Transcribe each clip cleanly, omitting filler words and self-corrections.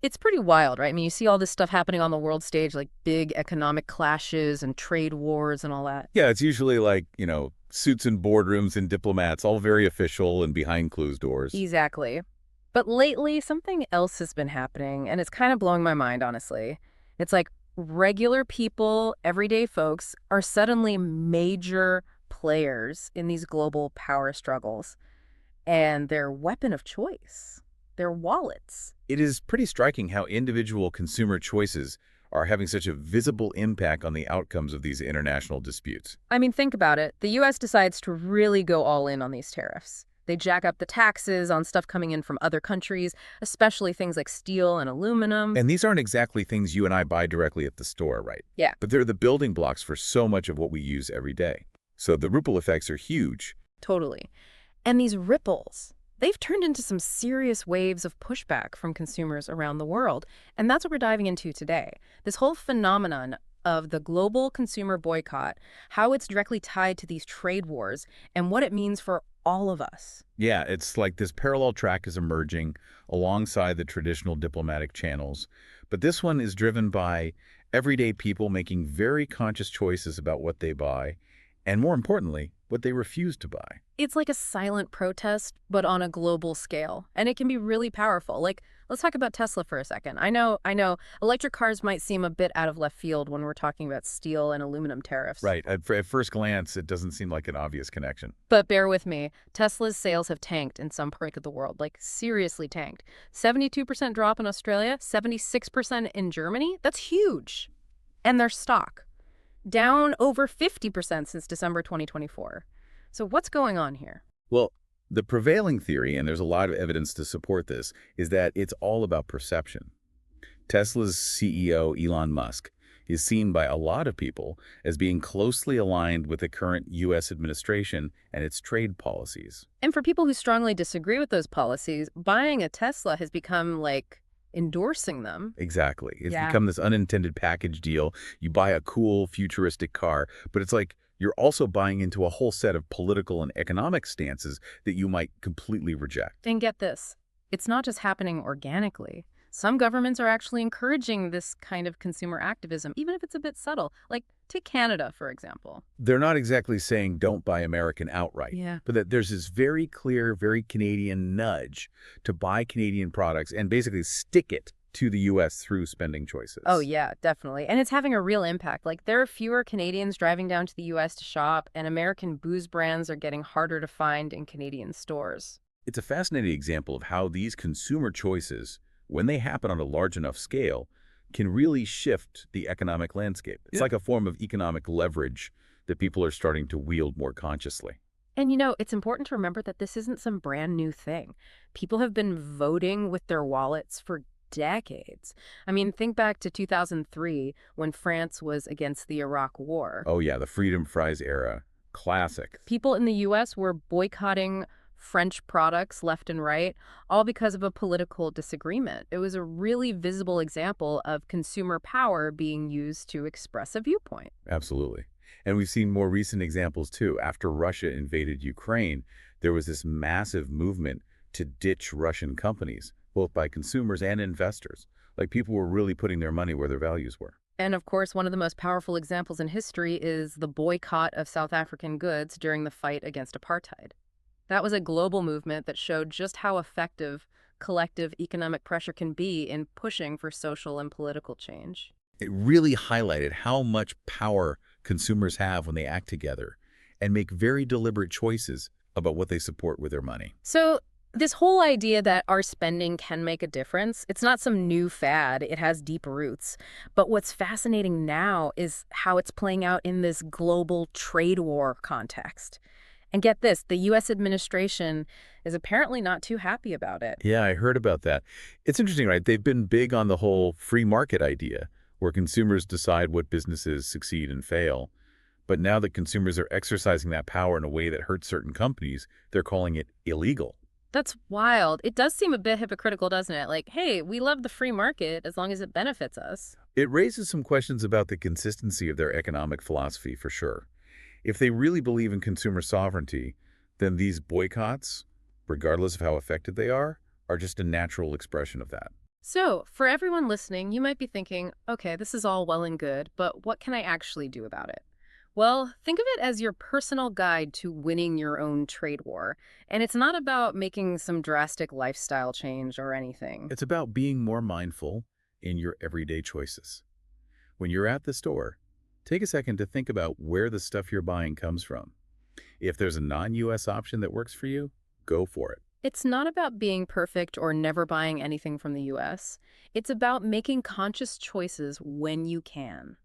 It's pretty wild, right? I mean, you see all this stuff happening on the world stage, like big economic clashes and trade wars and all that. Yeah, it's usually like, suits and boardrooms and diplomats, all very official and behind closed doors. Exactly. But lately, something else has been happening, and it's kind of blowing my mind, honestly. It's like regular people, everyday folks, are suddenly major players in these global power struggles, and their weapon of choice, their wallets. It is pretty striking how individual consumer choices are having such a visible impact on the outcomes of these international disputes. I mean, think about it. The U.S. decides to really go all in on these tariffs. They jack up the taxes on stuff coming in from other countries, especially things like steel and aluminum. And these aren't exactly things you and I buy directly at the store, right? Yeah, But they're the building blocks for so much of what we use every day. So the ripple effects are huge. totally. And these ripples, they've turned into some serious waves of pushback from consumers around the world. And that's what we're diving into today. This whole phenomenon of the global consumer boycott, how it's directly tied to these trade wars, and what it means for all of us. Yeah, it's like this parallel track is emerging alongside the traditional diplomatic channels. But this one is driven by everyday people making very conscious choices about what they buy, and more importantly, what they refuse to buy. It's like a silent protest, but on a global scale. And it can be really powerful. Like, let's talk about Tesla for a second. I know, electric cars might seem a bit out of left field when we're talking about steel and aluminum tariffs. Right. At first glance, it doesn't seem like an obvious connection. But bear with me, Tesla's sales have tanked in some parts of the world, like seriously tanked. 72% drop in Australia, 76% in Germany. That's huge. And their stock, down over 50% since December 2024. So what's going on here? Well, the prevailing theory, and there's a lot of evidence to support this, is that it's all about perception. Tesla's CEO, Elon Musk, is seen by a lot of people as being closely aligned with the current U.S. administration and its trade policies. And for people who strongly disagree with those policies, buying a Tesla has become like endorsing them. Exactly. It's Yeah. become this unintended package deal. You buy a cool, futuristic car, but it's like you're also buying into a whole set of political and economic stances that you might completely reject. And get this, it's not just happening organically. Some governments are actually encouraging this kind of consumer activism, even if it's a bit subtle. Like, take Canada, for example. They're not exactly saying don't buy American outright, Yeah. but that there's this very clear, very Canadian nudge to buy Canadian products and basically stick it to the U.S. through spending choices. Oh, yeah, definitely. And it's having a real impact. Like, there are fewer Canadians driving down to the U.S. to shop, and American booze brands are getting harder to find in Canadian stores. It's a fascinating example of how these consumer choices, when they happen on a large enough scale, can really shift the economic landscape. It's Yeah. like a form of economic leverage that people are starting to wield more consciously. And it's important to remember that this isn't some brand new thing. People have been voting with their wallets for decades. I mean, think back to 2003 when France was against the Iraq War. Oh yeah, the freedom fries era. Classic. People in the US were boycotting French products left and right, all because of a political disagreement. It was a really visible example of consumer power being used to express a viewpoint. Absolutely. And we've seen more recent examples too. After Russia invaded Ukraine, there was this massive movement to ditch Russian companies, both by consumers and investors. Like people were really putting their money where their values were. And of course, one of the most powerful examples in history is the boycott of South African goods during the fight against apartheid. That was a global movement that showed just how effective collective economic pressure can be in pushing for social and political change. It really highlighted how much power consumers have when they act together and make very deliberate choices about what they support with their money. So this whole idea that our spending can make a difference, it's not some new fad. It has deep roots. But what's fascinating now is how it's playing out in this global trade war context. And get this, the U.S. administration is apparently not too happy about it. Yeah, I heard about that. It's interesting, right? They've been big on the whole free market idea, where consumers decide what businesses succeed and fail. But now that consumers are exercising that power in a way that hurts certain companies, they're calling it illegal. That's wild. It does seem a bit hypocritical, doesn't it? Like, hey, we love the free market as long as it benefits us. It raises some questions about the consistency of their economic philosophy, for sure. If they really believe in consumer sovereignty, then these boycotts, regardless of how effective they are just a natural expression of that. So, for everyone listening, you might be thinking, okay, this is all well and good, but what can I actually do about it? Well, think of it as your personal guide to winning your own trade war. And it's not about making some drastic lifestyle change or anything. It's about being more mindful in your everyday choices. When you're at the store, take a second to think about where the stuff you're buying comes from. If there's a non-US option that works for you, go for it. It's not about being perfect or never buying anything from the US. It's about making conscious choices when you can.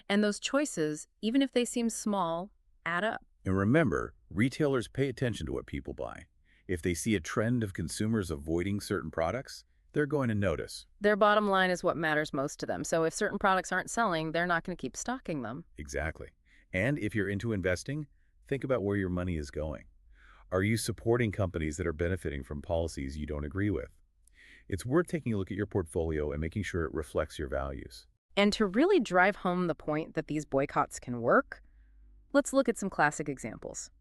And those choices, even if they seem small, add up. And remember, retailers pay attention to what people buy. If they see a trend of consumers avoiding certain products, they're going to notice. Their bottom line is what matters most to them. So if certain products aren't selling, they're not going to keep stocking them. Exactly. And if you're into investing, think about where your money is going. Are you supporting companies that are benefiting from policies you don't agree with? It's worth taking a look at your portfolio and making sure it reflects your values. And to really drive home the point that these boycotts can work, let's look at some classic examples.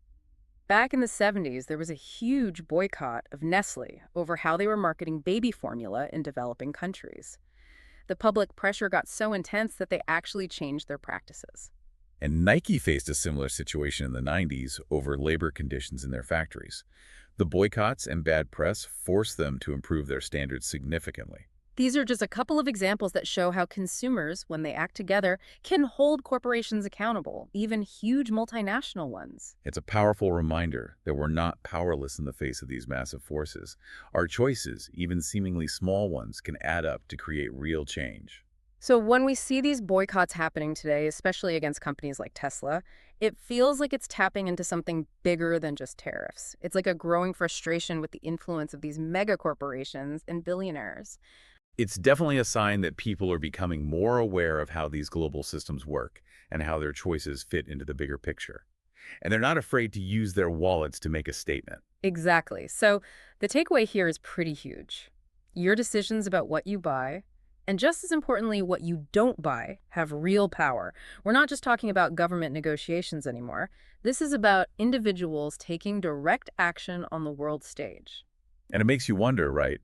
Back in the 70s, there was a huge boycott of Nestle over how they were marketing baby formula in developing countries. The public pressure got so intense that they actually changed their practices. And Nike faced a similar situation in the 90s over labor conditions in their factories. The boycotts and bad press forced them to improve their standards significantly. These are just a couple of examples that show how consumers, when they act together, can hold corporations accountable, even huge multinational ones. It's a powerful reminder that we're not powerless in the face of these massive forces. Our choices, even seemingly small ones, can add up to create real change. So when we see these boycotts happening today, especially against companies like Tesla, it feels like it's tapping into something bigger than just tariffs. It's like a growing frustration with the influence of these mega corporations and billionaires. It's definitely a sign that people are becoming more aware of how these global systems work and how their choices fit into the bigger picture. And they're not afraid to use their wallets to make a statement. Exactly. So the takeaway here is pretty huge. Your decisions about what you buy, and just as importantly, what you don't buy, have real power. We're not just talking about government negotiations anymore. This is about individuals taking direct action on the world stage. And it makes you wonder, right?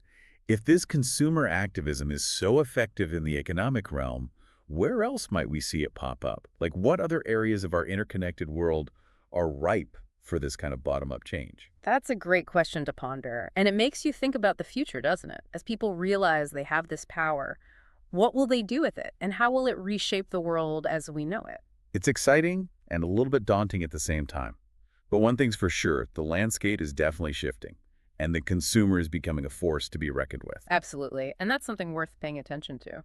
If this consumer activism is so effective in the economic realm, where else might we see it pop up? Like what other areas of our interconnected world are ripe for this kind of bottom-up change? That's a great question to ponder, and it makes you think about the future, doesn't it? As people realize they have this power, what will they do with it, and how will it reshape the world as we know it? It's exciting and a little bit daunting at the same time. But one thing's for sure, the landscape is definitely shifting, and the consumer is becoming a force to be reckoned with. Absolutely, and that's something worth paying attention to.